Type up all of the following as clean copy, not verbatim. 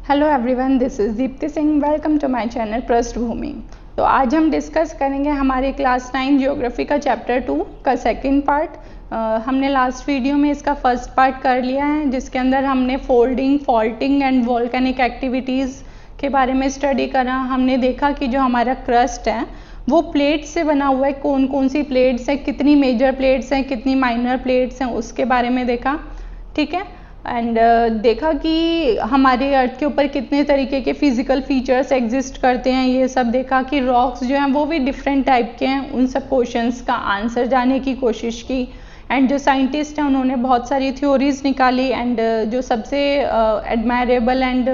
Hello everyone, this is Deepti Singh. Welcome to my channel पृष्ठभूमि। तो आज हम डिस्कस करेंगे हमारे क्लास 9 ज्योग्राफी का चैप्टर 2 का सेकंड पार्ट। हमने लास्ट वीडियो में इसका फर्स्ट पार्ट कर लिया है, जिसके अंदर हमने folding, faulting and volcanic activities के बारे में स्टडी करा। हमने देखा कि जो हमारा क्रस्ट है वो प्लेट से बना हुआ है, कौन कौन सी प्लेट्स हैं, कितनी मेजर प्लेट्स हैं, कितनी माइनर प्लेट्स हैं, उसके बारे में देखा। ठीक है। एंड देखा कि हमारे अर्थ के ऊपर कितने तरीके के फिजिकल फीचर्स एग्जिस्ट करते हैं, ये सब देखा कि रॉक्स जो हैं वो भी डिफरेंट टाइप के हैं। उन सब क्वेश्चंस का आंसर जाने की कोशिश की। एंड जो साइंटिस्ट हैं उन्होंने बहुत सारी थ्योरीज निकाली। एंड जो सबसे एडमायरेबल एंड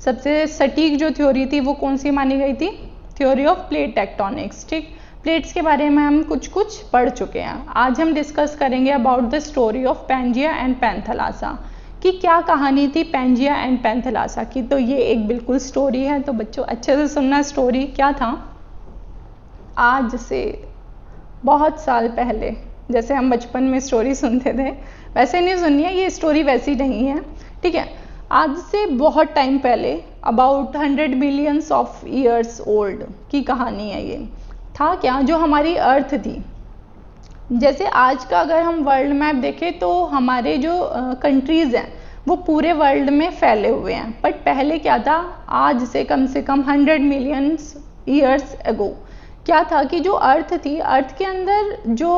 सबसे सटीक जो थ्योरी थी वो कौन सी मानी गई थी? Theory of plate tectonics. ठीक, प्लेट्स के बारे में हम कुछ कुछ पढ़ चुके हैं। आज हम डिस्कस करेंगे about the story of Pangaea and Panthalassa, कि क्या कहानी थी पैंजिया एंड पैंथेलासा की। तो ये एक बिल्कुल स्टोरी है, तो बच्चों अच्छे से सुनना। स्टोरी क्या था? आज से बहुत साल पहले, जैसे हम बचपन में स्टोरी सुनते थे वैसे नहीं सुननी है, ये स्टोरी वैसी नहीं है। ठीक है। आज से बहुत टाइम पहले, about 100 millions of years old की कहानी है ये। था क्या, जो हमारी अर्थ थी, जैसे आज का अगर हम वर्ल्ड मैप देखें तो हमारे जो कंट्रीज़ हैं वो पूरे वर्ल्ड में फैले हुए हैं। बट पहले क्या था, आज से कम 100 मिलियंस ईयर्स अगो क्या था कि जो अर्थ थी, अर्थ के अंदर जो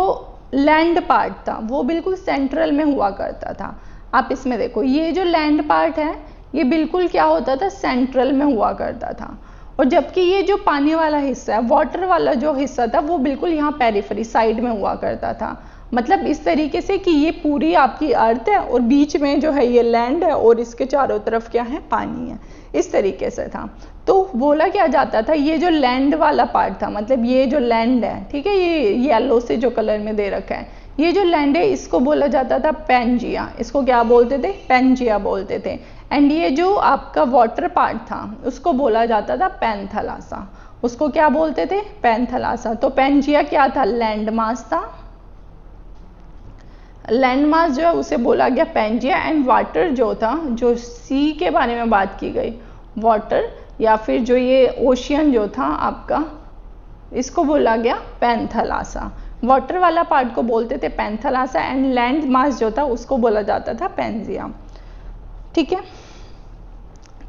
लैंड पार्ट था वो बिल्कुल सेंट्रल में हुआ करता था। आप इसमें देखो, ये जो लैंड पार्ट है ये बिल्कुल क्या होता था, सेंट्रल में हुआ करता था। और जबकि ये जो पानी वाला हिस्सा है, वाटर वाला जो हिस्सा था, वो बिल्कुल यहाँ पेरिफेरी साइड में हुआ करता था। मतलब इस तरीके से कि ये पूरी आपकी अर्थ है और बीच में जो है ये लैंड है और इसके चारों तरफ क्या है, पानी है। इस तरीके से था। तो बोला क्या जाता था, ये जो लैंड वाला पार्ट था, मतलब ये जो लैंड है, ठीक है, ये येलो से जो कलर में दे रखा है, ये जो लैंड है इसको बोला जाता था पैंजिया। इसको क्या बोलते थे? पैंजिया बोलते थे। एंड ये जो आपका वाटर पार्ट था उसको बोला जाता था पैंथेलासा। उसको क्या बोलते थे? पैंथेलासा। तो पैंजिया क्या था? लैंड मास था। लैंड मास जो है उसे बोला गया पैंजिया। एंड वाटर जो था, जो सी के बारे में बात की गई, वाटर या फिर जो ये ओशियन जो था आपका, इसको बोला गया पैंथेलासा। वाटर वाला पार्ट को बोलते थे पैंथेलासा एंड लैंड मास जो था उसको बोला जाता था पैंजिया। ठीक है।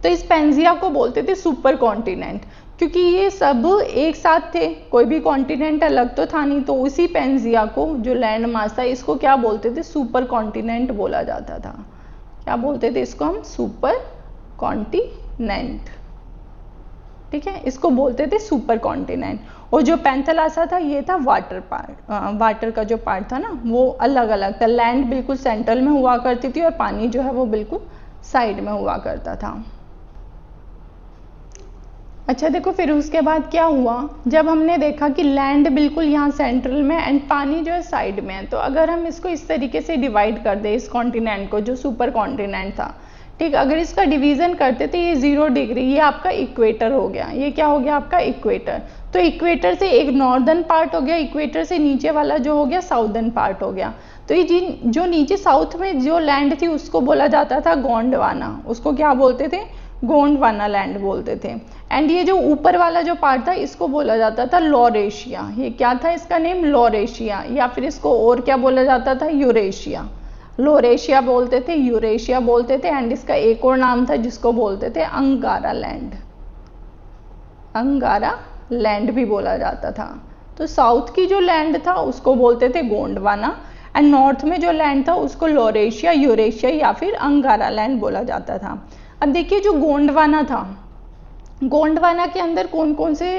तो इस पैंजिया को बोलते थे सुपर कॉन्टिनेंट, क्योंकि ये सब एक साथ थे, कोई भी कॉन्टिनेंट अलग तो था नहीं। तो उसी पैंजिया को, जो लैंड मास था, इसको क्या बोलते थे? सुपर कॉन्टिनेंट बोला जाता था। क्या बोलते थे इसको हम? Super continent. ठीक है, इसको बोलते थे सुपर कॉन्टिनेंट। और जो पैंथेलासा था ये था वाटर पार्ट। वाटर का जो पार्ट था ना वो अलग अलग था। लैंड बिल्कुल सेंट्रल में हुआ करती थी और पानी जो है वो बिल्कुल साइड में हुआ करता था। अच्छा देखो, फिर उसके बाद क्या हुआ, जब हमने देखा कि लैंड बिल्कुल यहाँ सेंट्रल में एंड पानी जो है साइड में है, तो अगर हम इसको इस तरीके से डिवाइड कर दे, इस कॉन्टिनेंट को, जो सुपर कॉन्टिनेंट था, ठीक, अगर इसका डिवीजन करते तो ये 0 डिग्री, ये आपका इक्वेटर हो गया। ये क्या हो गया? आपका इक्वेटर। तो इक्वेटर से एक नॉर्दर्न पार्ट हो गया, इक्वेटर से नीचे वाला जो हो गया साउदर्न पार्ट हो गया। तो ये जो नीचे साउथ में जो लैंड थी उसको बोला जाता था गोंडवाना। उसको क्या बोलते थे? गोंडवाना लैंड बोलते थे। एंड ये जो ऊपर वाला जो पार्ट था इसको बोला जाता था लॉरेशिया। ये क्या था इसका नेम? लॉरेशिया। या फिर इसको और क्या बोला जाता था? यूरेशिया। लोरेशिया बोलते थे, यूरेशिया बोलते थे। एंड इसका एक और नाम था जिसको बोलते थे अंगारा लैंड। अंगारा लैंड भी बोला जाता था। तो साउथ की जो लैंड था उसको बोलते थे गोंडवाना एंड नॉर्थ में जो लैंड था उसको लोरेशिया, यूरेशिया या फिर अंगारा लैंड बोला जाता था। अब देखिए, जो गोंडवाना था, गोंडवाना के अंदर कौन कौन से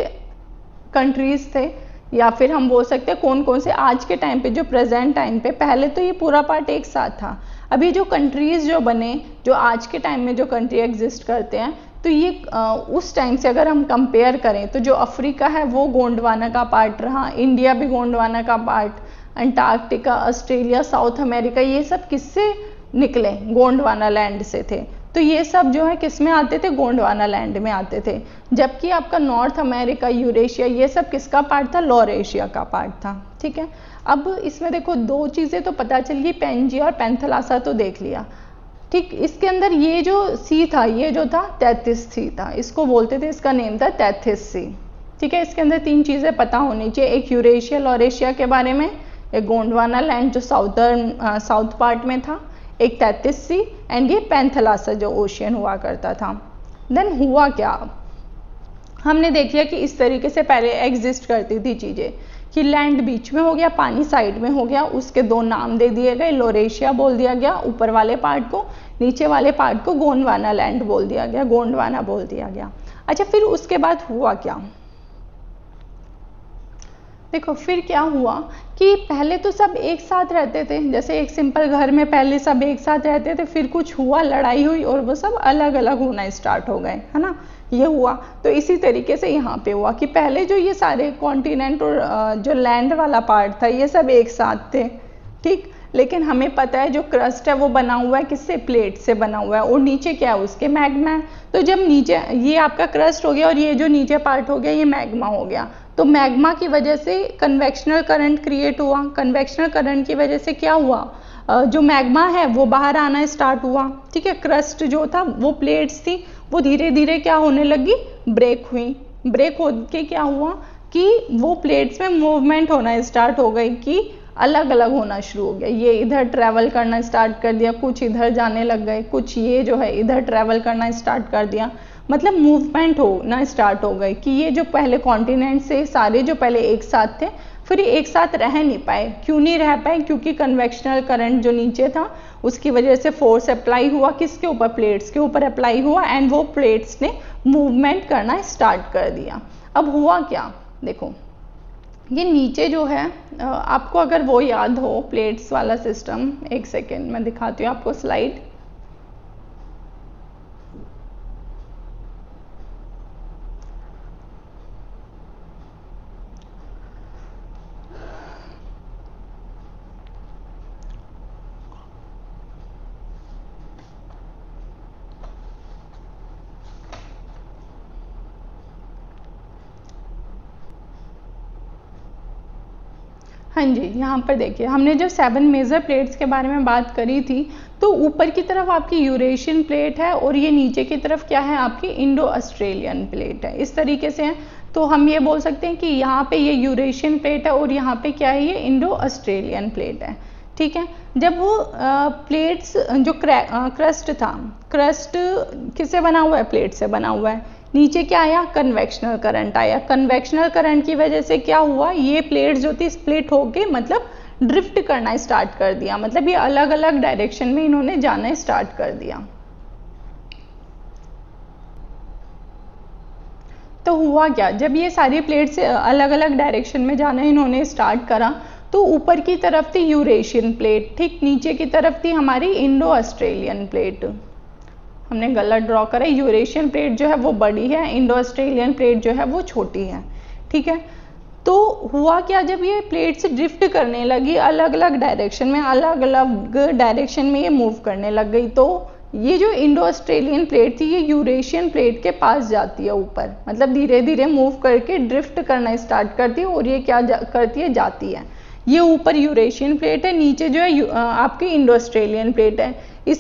कंट्रीज थे, या फिर हम बोल सकते हैं कौन कौन से आज के टाइम पे, जो प्रेजेंट टाइम पे, पहले तो ये पूरा पार्ट एक साथ था। अभी जो कंट्रीज जो बने, जो आज के टाइम में जो कंट्री एग्जिस्ट करते हैं, तो ये उस टाइम से अगर हम कंपेयर करें तो जो अफ्रीका है वो गोंडवाना का पार्ट रहा, इंडिया भी गोंडवाना का part, Antarctica, Australia, south America, ये सब किससे निकले? गोंडवाना लैंड से थे। तो ये सब जो है किस में आते थे? गोंडवाना लैंड में आते थे। जबकि आपका नॉर्थ अमेरिका, यूरेशिया, ये सब किसका पार्ट था? लॉरेशिया का पार्ट था। ठीक है। अब इसमें देखो, दो चीज़ें तो पता चल गई, पैंजिया और पैंथेलासा तो देख लिया। ठीक, इसके अंदर ये जो सी था, ये जो था तैथिस सी था, इसको बोलते थे, इसका नेम था तैथिस सी। ठीक है, इसके अंदर 3 चीज़ें पता होनी चाहिए, एक यूरेशिया लॉरेशिया के बारे में, एक गोंडवाना लैंड जो साउथ पार्ट में था, एक तैथिस सी, एंड ये पैंथलासा जो ओशियन हुआ करता था। देन हुआ क्या, हमने देख लिया कि इस तरीके से पहले एग्जिस्ट करती थी चीज़ें, कि लैंड बीच में हो गया, पानी साइड में हो गया, उसके 2 नाम दे दिए गए, लोरेशिया बोल दिया गया ऊपर वाले पार्ट को, नीचे वाले पार्ट को गोंडवाना लैंड बोल दिया गया, गोंडवाना बोल दिया गया। अच्छा, फिर उसके बाद हुआ क्या, देखो फिर क्या हुआ कि पहले तो सब एक साथ रहते थे, जैसे एक सिंपल घर में पहले सब एक साथ रहते थे, फिर कुछ हुआ, लड़ाई हुई और वो सब अलग अलग होना स्टार्ट हो गए, है ना, ये हुआ। तो इसी तरीके से यहाँ पे हुआ कि पहले जो ये सारे कॉन्टिनेंट और जो लैंड वाला पार्ट था ये सब एक साथ थे, ठीक, लेकिन हमें पता है जो क्रस्ट है वो बना हुआ है किससे, प्लेट से बना हुआ है, और नीचे क्या है उसके, मैग्मा है। तो जब नीचे ये आपका क्रस्ट हो गया और ये जो नीचे पार्ट हो गया ये मैग्मा हो गया, तो मैग्मा की वजह से कन्वेक्शनल करंट क्रिएट हुआ। कन्वेक्शनल करंट की वजह से क्या हुआ, जो मैग्मा है वो बाहर आना स्टार्ट हुआ, ठीक है। क्रस्ट जो था वो प्लेट्स थी, वो धीरे धीरे क्या होने लगी, ब्रेक हुई। ब्रेक होके क्या हुआ कि वो प्लेट्स में मूवमेंट होना स्टार्ट हो गई, कि अलग अलग होना शुरू हो गया। ये इधर ट्रैवल करना स्टार्ट कर दिया, कुछ इधर जाने लग गए, कुछ ये जो है इधर ट्रैवल करना स्टार्ट कर दिया, मतलब मूवमेंट होना स्टार्ट हो गई। कि ये जो पहले कॉन्टिनेंट से सारे जो पहले एक साथ थे, फिर एक साथ रह नहीं पाए। क्यों नहीं रह पाए, क्योंकि कन्वेक्शनल करंट जो नीचे था उसकी वजह से फोर्स अप्लाई हुआ, किसके ऊपर, प्लेट्स के ऊपर अप्लाई हुआ, एंड वो प्लेट्स ने मूवमेंट करना स्टार्ट कर दिया। अब हुआ क्या, देखो ये नीचे जो है, आपको अगर वो याद हो प्लेट्स वाला सिस्टम, एक सेकेंड मैं दिखाती हूँ आपको स्लाइड। हाँ जी, यहाँ पर देखिए हमने जो 7 मेजर प्लेट्स के बारे में बात करी थी, तो ऊपर की तरफ आपकी यूरेशियन प्लेट है और ये नीचे की तरफ क्या है, आपकी इंडो ऑस्ट्रेलियन प्लेट है। इस तरीके से है, तो हम ये बोल सकते हैं कि यहाँ पे ये यूरेशियन प्लेट है और यहाँ पे क्या है, ये इंडो ऑस्ट्रेलियन प्लेट है, ठीक है। जब वो प्लेट्स जो क्रस्ट था, क्रस्ट किससे बना हुआ है, प्लेट से बना हुआ है। नीचे क्या आया, कन्वेक्शनल करंट आया। कन्वेक्शनल करंट की वजह से क्या हुआ, ये प्लेट जो थी स्प्लिट होके मतलब ड्रिफ्ट करना स्टार्ट कर दिया, मतलब ये अलग अलग डायरेक्शन में इन्होंने जाना स्टार्ट कर दिया। तो हुआ क्या, जब ये सारी प्लेट से अलग अलग डायरेक्शन में जाना इन्होंने स्टार्ट करा, तो ऊपर की तरफ थी यूरेशियन प्लेट, ठीक, नीचे की तरफ थी हमारी इंडो ऑस्ट्रेलियन प्लेट। हमने गलत ड्रॉ करा, यूरेशियन प्लेट जो है वो बड़ी है, इंडो ऑस्ट्रेलियन प्लेट जो है वो छोटी है, ठीक है। तो हुआ क्या, जब ये प्लेट्स ड्रिफ्ट करने लगी अलग अलग डायरेक्शन में, अलग अलग डायरेक्शन में ये मूव करने लग गई, तो ये जो इंडो ऑस्ट्रेलियन प्लेट थी ये यूरेशियन प्लेट के पास जाती है ऊपर, मतलब धीरे धीरे मूव करके ड्रिफ्ट करना स्टार्ट करती है, और ये क्या करती है, जाती है। ये ऊपर यूरेशियन प्लेट है, नीचे जो है आपकी इंडो ऑस्ट्रेलियन प्लेट है।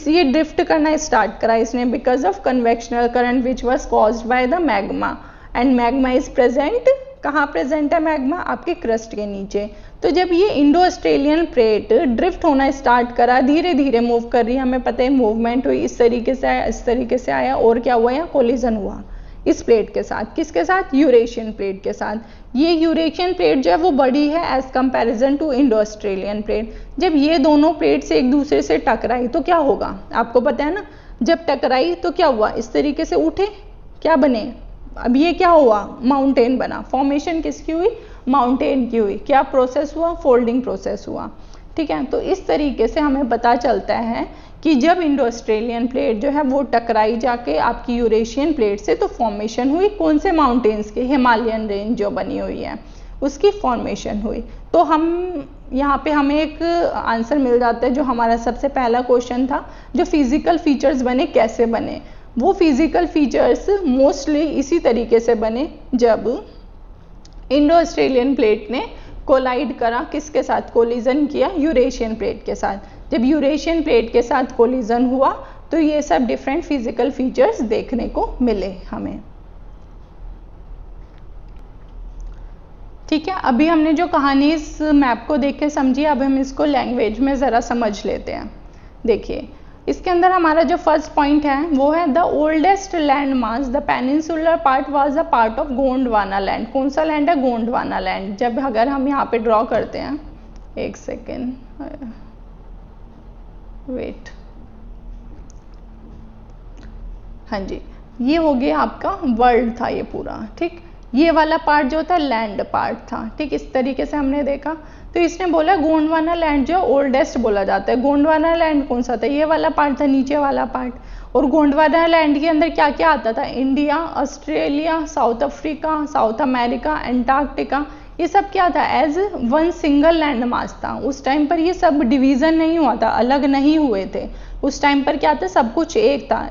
ये ड्रिफ्ट करना स्टार्ट करा इसने because of convectional current which was caused by the magma, and magma is present, कहाँ प्रेजेंट है मैग्मा, आपके क्रस्ट के नीचे। तो जब ये इंडो ऑस्ट्रेलियन प्लेट ड्रिफ्ट होना स्टार्ट करा, धीरे धीरे मूव कर रही है, हमें पता है मूवमेंट हुई, इस तरीके से आया, इस तरीके से आया, और क्या हुआ, यहाँ कोलिजन हुआ इस प्लेट के साथ, किसके साथ, यूरेशियन प्लेट के साथ। ये यूरेशियन प्लेट जो है वो बड़ी है as comparison to Indo Australian plate. जब ये दोनों प्लेट से एक दूसरे से टकराई तो क्या होगा, आपको पता है ना, जब टकराई तो क्या हुआ, इस तरीके से उठे, क्या बने, अब ये क्या हुआ, माउंटेन बना। फॉर्मेशन किसकी हुई, माउंटेन की हुई। क्या प्रोसेस हुआ, फोल्डिंग प्रोसेस हुआ, ठीक है। तो इस तरीके से हमें पता चलता है कि जब इंडो ऑस्ट्रेलियन प्लेट जो है वो टकराई जाके आपकी यूरेशियन प्लेट से, तो फॉर्मेशन हुई कौन से माउंटेन्स की, हिमालयन रेंज जो बनी हुई है उसकी फॉर्मेशन हुई। तो हम यहाँ पे हमें एक आंसर मिल जाता है, जो हमारा सबसे पहला क्वेश्चन था, जो फिजिकल फीचर्स बने कैसे बने। वो फिजिकल फीचर्स मोस्टली इसी तरीके से बने जब इंडो ऑस्ट्रेलियन प्लेट ने कोलाइड करा, किसके साथ, कोलिजन किया यूरेशियन प्लेट के साथ। जब यूरेशियन प्लेट के साथ कोलिजन हुआ तो ये सब डिफरेंट फिजिकल फीचर्स देखने को मिले हमें। ठीक है, अभी हमने जो कहानी इस मैप को देख के समझी, अब हम इसको लैंग्वेज में ज़रा समझ लेते हैं। देखिए, इसके अंदर हमारा जो फर्स्ट पॉइंट है वो है the oldest land mass the peninsular part was a part of Gondwana land. कौन सा लैंड है? गोंडवाना लैंड। जब अगर हम यहाँ पे ड्रॉ करते हैं, एक सेकेंड वेट, हाँ जी, ये हो गया आपका वर्ल्ड था ये पूरा। ठीक, ये वाला पार्ट जो था लैंड पार्ट था। ठीक, इस तरीके से हमने देखा। तो इसने बोला गोंडवाना लैंड जो ओल्डेस्ट बोला जाता है। गोंडवाना लैंड कौन सा था? ये वाला पार्ट था, नीचे वाला पार्ट। और गोंडवाना लैंड के अंदर क्या क्या आता था? India, Australia, South Africa, South America, Antarctica, ये सब क्या था? As one single land mass था। उस टाइम पर ये सब डिवीजन नहीं हुआ था, अलग नहीं हुए थे। उस टाइम पर क्या था? सब कुछ एक था,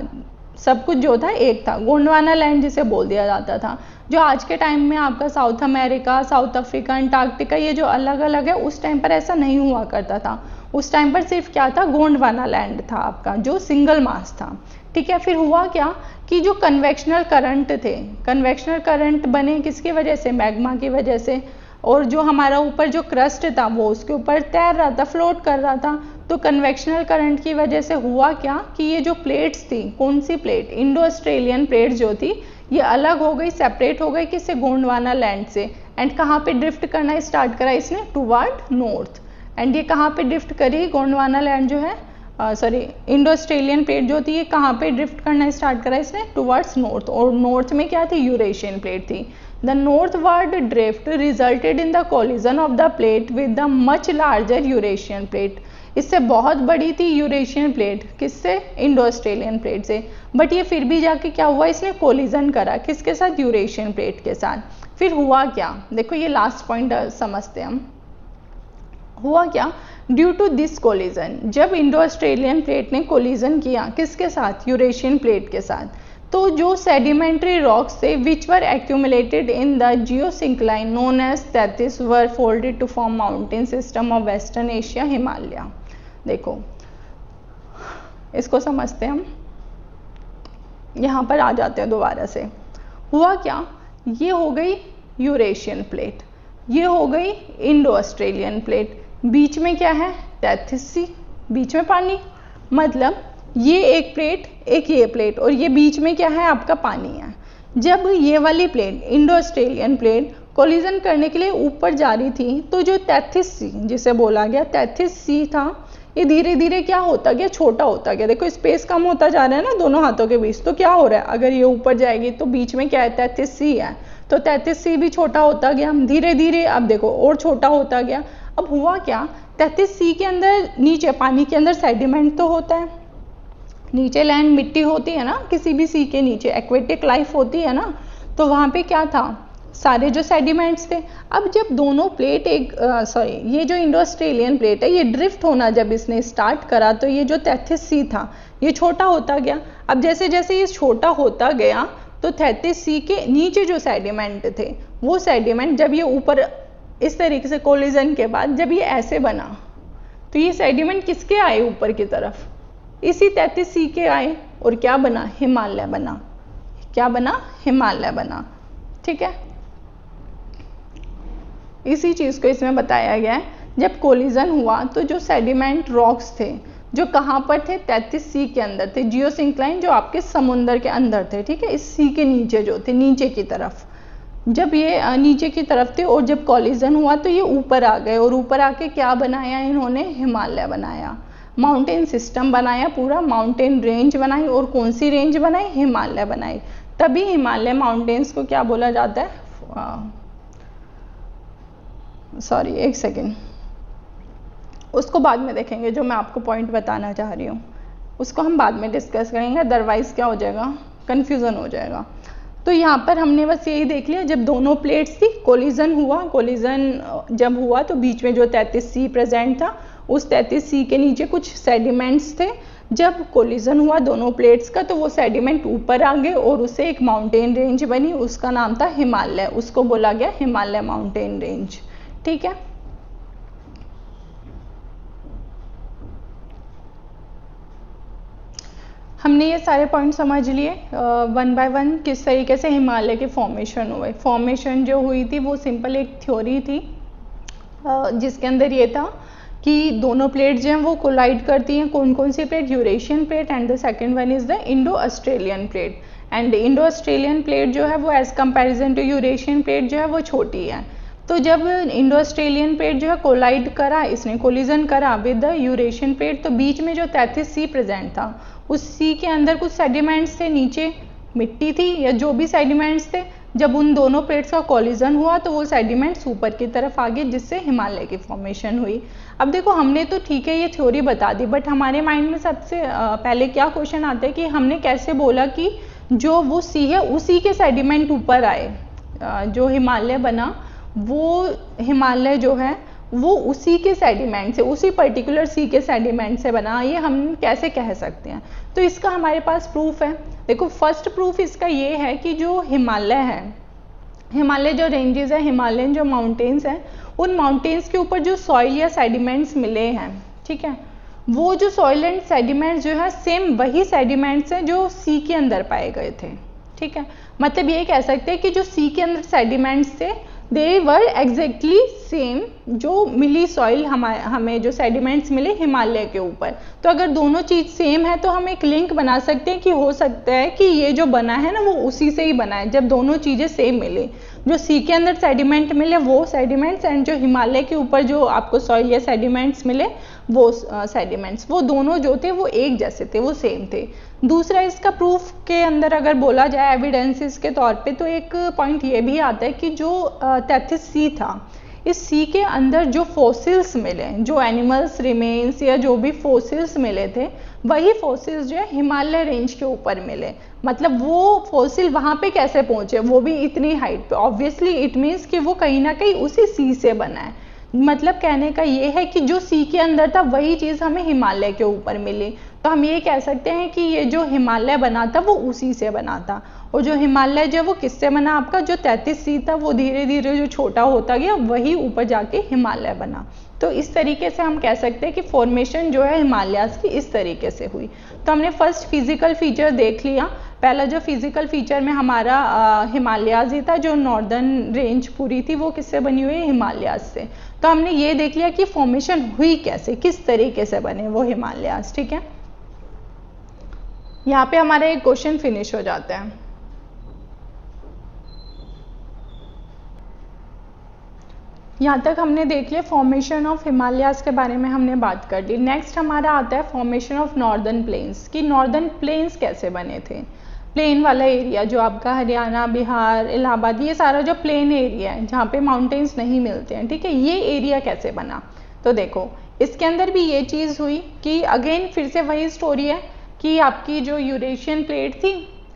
सब कुछ जो था एक था। गोंडवाना लैंड जिसे बोल दिया जाता था। जो आज के टाइम में आपका south America, south Africa, Antarctica, ये जो अलग अलग है, उस टाइम पर ऐसा नहीं हुआ करता था। उस टाइम पर सिर्फ क्या था? गोंडवाना लैंड था आपका, जो सिंगल मास था। ठीक है, फिर हुआ क्या कि जो कन्वेक्शनल करंट थे, कन्वेक्शनल करंट बने किसकी वजह से? मैग्मा की वजह से। और जो हमारा ऊपर जो क्रस्ट था वो उसके ऊपर तैर रहा था, फ्लोट कर रहा था। तो कन्वेक्शनल करंट की वजह से हुआ क्या कि ये जो प्लेट्स थी, कौन सी प्लेट? इंडो ऑस्ट्रेलियन प्लेट जो थी, ये अलग हो गई, सेपरेट हो गई किससे? गोंडवाना लैंड से। एंड कहाँ पे ड्रिफ्ट करना स्टार्ट करा इसने? Toward north. एंड ये कहाँ पे ड्रिफ्ट करी? गोंडवाना लैंड जो है, सॉरी, इंडो ऑस्ट्रेलियन प्लेट जो थी, ये कहाँ पे ड्रिफ्ट करना स्टार्ट करा इसने? Towards north. और नॉर्थ में क्या थी? यूरेशियन प्लेट थी। The northward drift resulted in the collision of the plate with the much larger Eurasian plate. इससे बहुत बड़ी थी यूरेशियन प्लेट, किससे? इंडो ऑस्ट्रेलियन प्लेट से। बट ये फिर भी जाके क्या हुआ? इसने कोलिजन करा किसके साथ? यूरेशियन प्लेट के साथ। फिर हुआ क्या? देखो, ये लास्ट पॉइंट समझते हैं हम। हुआ क्या? ड्यू टू दिस कोलिजन, जब इंडो ऑस्ट्रेलियन प्लेट ने कोलिजन किया किसके साथ? यूरेशियन प्लेट के साथ, तो जो सेडिमेंट्री रॉक्स थे which were accumulated in the geosyncline known as Tethys were folded to form mountain system of western Asia, Himalaya. देखो, इसको समझते हैं हम। यहाँ पर आ जाते हैं दोबारा से। हुआ क्या? ये हो गई यूरेशियन प्लेट, ये हो गई इंडो ऑस्ट्रेलियन प्लेट, बीच में क्या है? तैथिस सी, बीच में पानी। मतलब ये एक प्लेट, एक ये प्लेट, और ये बीच में क्या है? आपका पानी है। जब ये वाली plate, Indo Australian plate, collision करने के लिए ऊपर जा रही थी, तो जो तैथिस सी जिसे बोला गया, तैथिस सी था, ये धीरे धीरे क्या होता गया? छोटा होता गया। देखो, स्पेस कम होता जा रहा है ना दोनों हाथों के बीच। तो क्या हो रहा है? अगर ये ऊपर जाएगी तो बीच में क्या है? तैथिस सी है। तो तैथिस सी भी छोटा होता गया धीरे धीरे। अब देखो, और छोटा होता गया। अब हुआ क्या? तैथिस सी के अंदर, नीचे पानी के अंदर सेडिमेंट तो होता है, नीचे लैंड मिट्टी होती है ना, किसी भी सी के नीचे एक्वेटिक लाइफ होती है ना। तो वहाँ पे क्या था? सारे जो सेडिमेंट्स थे। अब जब दोनों प्लेट ये जो इंडो ऑस्ट्रेलियन प्लेट है, ये ड्रिफ्ट होना जब इसने स्टार्ट करा, तो ये जो तैथिस सी था ये छोटा होता गया। अब जैसे जैसे ये छोटा होता गया, तो तैथिस सी के नीचे जो सेडिमेंट थे, वो सेडिमेंट जब ये ऊपर इस तरीके से कोलिजन के बाद जब ये ऐसे बना, तो ये सेडिमेंट किसके आए? ऊपर की तरफ, इसी तैथिस सी के आए। और क्या बना? हिमालय बना। क्या बना? हिमालय बना। ठीक है, इसी चीज को इसमें बताया गया है। जब कोलिजन हुआ तो जो सेडिमेंट रॉक्स थे, जो कहाँ पर थे? तैथिस सी के अंदर थे, जियोसिंक्लाइन जो आपके समुद्र के अंदर थे। ठीक है, इस सी के नीचे जो थे, नीचे की तरफ, जब ये नीचे की तरफ थे, और जब कोलिजन हुआ तो ये ऊपर आ गए। और ऊपर आके क्या बनाया इन्होंने? हिमालय बनाया, माउंटेन सिस्टम बनाया, पूरा माउंटेन रेंज बनाई। और कौन सी रेंज बनाई? हिमालय बनाई। तभी हिमालय माउंटेन्स को क्या बोला जाता है? सॉरी, एक सेकेंड, उसको बाद में देखेंगे। जो मैं आपको पॉइंट बताना चाह रही हूँ उसको हम बाद में डिस्कस करेंगे, अदरवाइज क्या हो जाएगा? कन्फ्यूज़न हो जाएगा। तो यहाँ पर हमने बस यही देख लिया, जब दोनों प्लेट्स थी, कोलिजन हुआ। कोलिजन जब हुआ तो बीच में जो तैथिस सी प्रेजेंट था, उस तैथिस सी के नीचे कुछ सेडिमेंट्स थे। जब कोलिजन हुआ दोनों प्लेट्स का, तो वो सेडिमेंट ऊपर आ गए और उससे एक माउंटेन रेंज बनी, उसका नाम था हिमालय। उसको बोला गया हिमालय माउंटेन रेंज। ठीक है, हमने ये सारे पॉइंट समझ लिए वन बाय वन किस तरीके से हिमालय के फॉर्मेशन हुए। फॉर्मेशन जो हुई थी वो सिंपल एक थ्योरी थी जिसके अंदर ये था कि दोनों प्लेट जो हैं वो कोलाइड करती हैं। कौन कौन सी plate? Eurasian plate and the second one is the Indo Australian plate. And Indo Australian plate जो है वो as comparison to Eurasian plate जो है वो छोटी है। तो जब इंडो ऑस्ट्रेलियन प्लेट जो है कोलाइड करा, इसने कोलिजन करा विद द यूरेशियन प्लेट, तो बीच में जो 33 सी प्रेजेंट था, उस सी के अंदर कुछ सेडिमेंट्स थे, नीचे मिट्टी थी या जो भी सेडिमेंट्स थे। जब उन दोनों प्लेट्स का कोलिजन हुआ तो वो सेडिमेंट्स ऊपर की तरफ आ गए, जिससे हिमालय की फॉर्मेशन हुई। अब देखो, हमने तो ठीक है ये थ्योरी बता दी, बट हमारे माइंड में सबसे पहले क्या क्वेश्चन आता है कि हमने कैसे बोला कि जो वो सी है उसी के सेडिमेंट ऊपर आए, जो हिमालय बना वो हिमालय जो है वो उसी के सेडिमेंट से, उसी पर्टिकुलर सी के सेडिमेंट से बना, ये हम कैसे कह सकते हैं? तो इसका हमारे पास प्रूफ है। देखो, फर्स्ट प्रूफ इसका ये है कि जो हिमालय है, हिमालय जो रेंजेस है, हिमालयन जो माउंटेन्स हैं, उन माउंटेन्स के ऊपर जो सॉइल या सेडिमेंट्स मिले हैं, ठीक है, वो जो सॉइल एंड सेडिमेंट्स जो है सेम वही सेडिमेंट्स हैं जो सी के अंदर पाए गए थे। ठीक है, मतलब ये कह सकते हैं कि जो सी के अंदर सेडिमेंट्स थे दे वर एग्जैक्टली सेम जो मिली सॉइल हमें जो सेडिमेंट्स मिले हिमालय के ऊपर। तो अगर दोनों चीज़ सेम है तो हम एक लिंक बना सकते हैं कि हो सकता है कि ये जो बना है ना वो उसी से ही बना है, जब दोनों चीज़ें सेम मिले, जो सी के अंदर सेडिमेंट मिले वो सेडिमेंट्स एंड जो हिमालय के ऊपर जो आपको सॉइल या सेडिमेंट्स मिले वो सेडिमेंट्स, वो दोनों जो थे वो एक जैसे थे, वो सेम थे। दूसरा, इसका प्रूफ के अंदर अगर बोला जाए एविडेंसेस के तौर पे, तो एक पॉइंट ये भी आता है कि जो 33 सी था, इस सी के अंदर जो फॉसिल्स मिले, जो एनिमल्स रिमेन्स या जो भी फॉसिल्स मिले थे, वही फॉसिल्स जो है हिमालय रेंज के ऊपर मिले। मतलब वो फॉसिल वहाँ पे कैसे पहुँचे, वो भी इतनी हाइट पे? ऑब्वियसली इट मीन्स कि वो कहीं ना कहीं उसी सी से बना है। मतलब कहने का ये है कि जो सी के अंदर था वही चीज़ हमें हिमालय के ऊपर मिली। तो हम ये कह सकते हैं कि ये जो हिमालय बना था वो उसी से बना था। और जो हिमालय जो वो किससे बना? आपका जो 33 सी था वो धीरे धीरे जो छोटा होता गया वही ऊपर जाके हिमालय बना। तो इस तरीके से हम कह सकते हैं कि फॉर्मेशन जो है हिमालयाज की इस तरीके से हुई। तो हमने फर्स्ट फिजिकल फीचर देख लिया। पहला जो फिजिकल फीचर में हमारा हिमालयाज ही था, जो नॉर्दर्न रेंज पूरी थी वो किससे बनी हुई है? हिमालयाज से। तो हमने ये देख लिया कि फॉर्मेशन हुई कैसे, किस तरीके से बने वो हिमालयाज। ठीक है, यहाँ पे हमारा एक क्वेश्चन फिनिश हो जाता है। यहाँ तक हमने देख लिया फॉर्मेशन ऑफ हिमालयाज के बारे में हमने बात कर ली। नेक्स्ट हमारा आता है फॉर्मेशन ऑफ नॉर्दर्न प्लेन्स, कि नॉर्दर्न प्लेन्स कैसे बने थे। प्लेन वाला एरिया जो आपका हरियाणा, बिहार, इलाहाबाद, ये सारा जो प्लेन एरिया है जहाँ पे माउंटेन्स नहीं मिलते हैं, ठीक है, ये एरिया कैसे बना? तो देखो, इसके अंदर भी ये चीज़ हुई कि अगेन फिर से वही स्टोरी है कि आपकी जो यूरेशियन प्लेट थी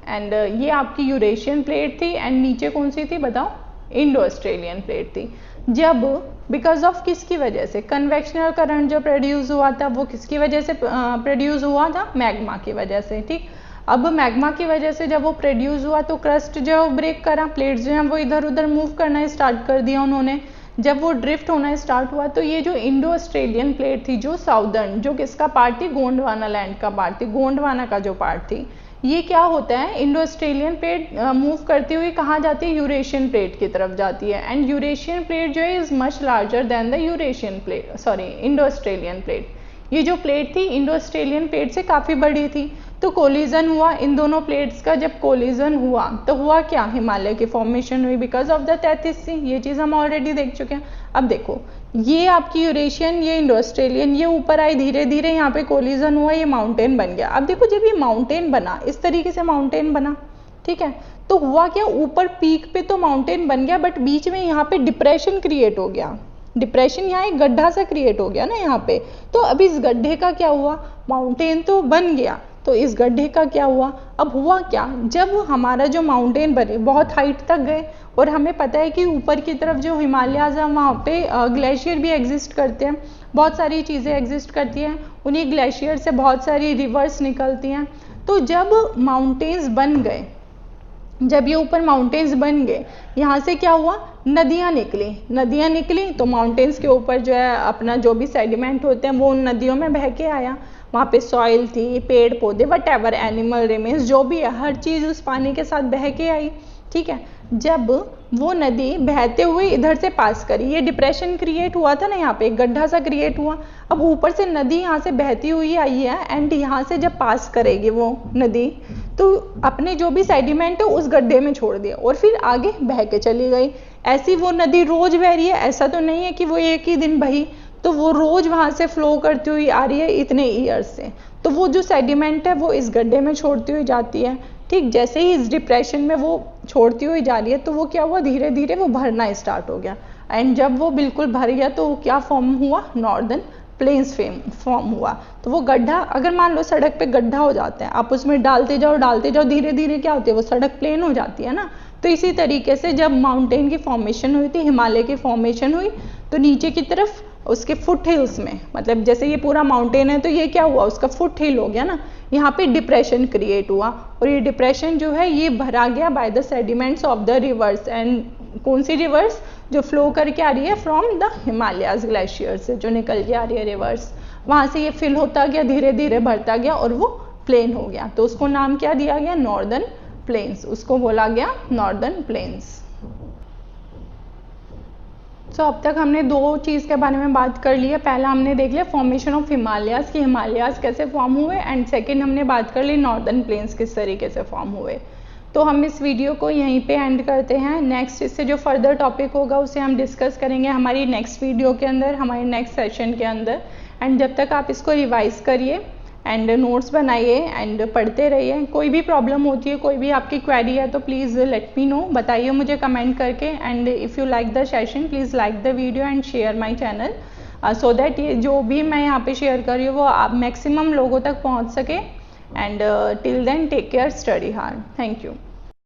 एंड ये आपकी यूरेशियन प्लेट थी एंड नीचे कौन सी थी बताओ? इंडो ऑस्ट्रेलियन प्लेट थी। जब बिकॉज ऑफ किसकी वजह से? कन्वेक्शनल करंट जो प्रोड्यूस हुआ था वो किसकी वजह से प्रोड्यूस हुआ था? मैग्मा की वजह से। ठीक, अब मैग्मा की वजह से जब वो प्रोड्यूस हुआ तो क्रस्ट जो ब्रेक करा, प्लेट्स जो हैं वो इधर उधर मूव करना स्टार्ट कर दिया उन्होंने। जब वो ड्रिफ्ट होना स्टार्ट हुआ तो ये जो इंडो ऑस्ट्रेलियन प्लेट थी, जो साउदर्न, जो किसका पार्ट थी? गोंडवाना लैंड का पार्ट थी, गोंडवाना का जो पार्ट थी, ये क्या होता है? इंडो ऑस्ट्रेलियन प्लेट मूव करती हुई कहाँ जाती है? यूरेशियन प्लेट की तरफ जाती है। एंड यूरेशियन प्लेट जो है is much larger than the Eurasian plate, sorry Indo Australian plate. ये जो प्लेट थी इंडो ऑस्ट्रेलियन प्लेट से काफ़ी बड़ी थी। तो कोलिजन हुआ इन दोनों प्लेट्स का। जब कोलिजन हुआ तो हुआ क्या? हिमालय की फॉर्मेशन हुई बिकॉज ऑफ द 33 सी। ये चीज़ हम ऑलरेडी देख चुके हैं। अब देखो, ये आपकी यूरेशियन, ये इंडो ऑस्ट्रेलियन, ये ऊपर आई, धीरे धीरे यहाँ पे कोलिजन हुआ, ये माउंटेन बन गया। अब देखो, जब ये माउंटेन बना, इस तरीके से माउंटेन बना, ठीक है, तो हुआ क्या? ऊपर पीक पे तो माउंटेन बन गया, बट बीच में यहाँ पे डिप्रेशन क्रिएट हो गया। डिप्रेशन, यहाँ एक गड्ढा सा क्रिएट हो गया ना यहाँ पे। तो अब इस गड्ढे का क्या हुआ? माउंटेन तो बन गया, तो इस गड्ढे का क्या हुआ? अब हुआ क्या? जब हमारा जो माउंटेन बने बहुत हाइट तक गए, और हमें पता है कि ऊपर की तरफ जो हिमालयाज है वहाँ पे ग्लेशियर भी एग्जिस्ट करते हैं, बहुत सारी चीज़ें एग्जिस्ट करती हैं, उन्हीं ग्लेशियर से बहुत सारी रिवर्स निकलती हैं। तो जब माउंटेन्स बन गए, जब ये ऊपर माउंटेन्स बन गए, यहाँ से क्या हुआ? नदियाँ निकली। नदियाँ निकली तो माउंटेन्स के ऊपर जो है अपना जो भी सेडिमेंट होते हैं वो उन नदियों में बह के आया। वहाँ पे सॉइल थी, पेड़ पौधे, वट एवर एनिमल रिमेन्स, जो भी है हर चीज़ उस पानी के साथ बह के आई। ठीक है, जब वो नदी बहते हुए इधर से पास करी, ये डिप्रेशन क्रिएट हुआ था ना, यहाँ पे एक गड्ढा सा क्रिएट हुआ। अब ऊपर से नदी यहाँ से बहती हुई आई है एंड यहाँ से जब पास करेगी वो नदी, तो अपने जो भी सेडिमेंट है उस गड्ढे में छोड़ दिया और फिर आगे बह के चली गई। ऐसी वो नदी रोज बह रही है, ऐसा तो नहीं है कि वो एक ही दिन बही, तो वो रोज वहाँ से फ्लो करती हुई आ रही है इतने ईयर्स से। तो वो जो सेडिमेंट है वो इस गड्ढे में छोड़ती हुई जाती है। ठीक, जैसे ही इस डिप्रेशन में वो छोड़ती हुई जा रही है तो वो क्या हुआ, धीरे धीरे वो भरना स्टार्ट हो गया एंड जब वो बिल्कुल भर गया तो क्या फॉर्म हुआ, नॉर्दर्न प्लेन्स फॉर्म हुआ। तो वो गड्ढा, अगर मान लो सड़क पे गड्ढा हो जाता है, आप उसमें डालते जाओ धीरे धीरे क्या होती है, वो सड़क प्लेन हो जाती है ना। तो इसी तरीके से जब माउंटेन की फॉर्मेशन हुई थी, हिमालय की फॉर्मेशन हुई, तो नीचे की तरफ उसके फुट हिल्स में, मतलब जैसे ये पूरा माउंटेन है तो ये क्या हुआ, उसका फुट हिल हो गया ना, यहाँ पे डिप्रेशन क्रिएट हुआ और ये डिप्रेशन जो है ये भरा गया by the sediments of the reverse. And कौन सी रिवर्स, जो फ्लो करके आ रही है फ्रॉम द हिमालयाज ग्लेशियर से, जो निकल के आ रही है रिवर्स, वहाँ से ये फिल होता गया, धीरे धीरे भरता गया और वो प्लेन हो गया। तो उसको नाम क्या दिया गया, नॉर्दर्न प्लेन्स, उसको बोला गया नॉर्दर्न प्लेन्स। तो अब तक हमने दो चीज़ के बारे में बात कर ली है। पहला हमने देख लिया फॉर्मेशन ऑफ हिमालयाज, कि हिमालयाज कैसे फॉर्म हुए, एंड सेकंड हमने बात कर ली नॉर्दर्न प्लेन्स किस तरीके से फॉर्म हुए। तो हम इस वीडियो को यहीं पे एंड करते हैं। नेक्स्ट इससे जो फर्दर टॉपिक होगा उसे हम डिस्कस करेंगे हमारी नेक्स्ट वीडियो के अंदर, हमारे नेक्स्ट सेशन के अंदर। एंड जब तक आप इसको रिवाइज करिए एंड नोट्स बनाइए एंड पढ़ते रहिए। कोई भी प्रॉब्लम होती है, कोई भी आपकी क्वेरी है तो प्लीज़ लेट मी नो, बताइए मुझे कमेंट करके। And if you like the session please like the video and share my channel so that ये जो भी मैं यहाँ पे शेयर कर रही हूँ वो आप मैक्सिमम लोगों तक पहुँच सके। And till then take care, study hard, thank you.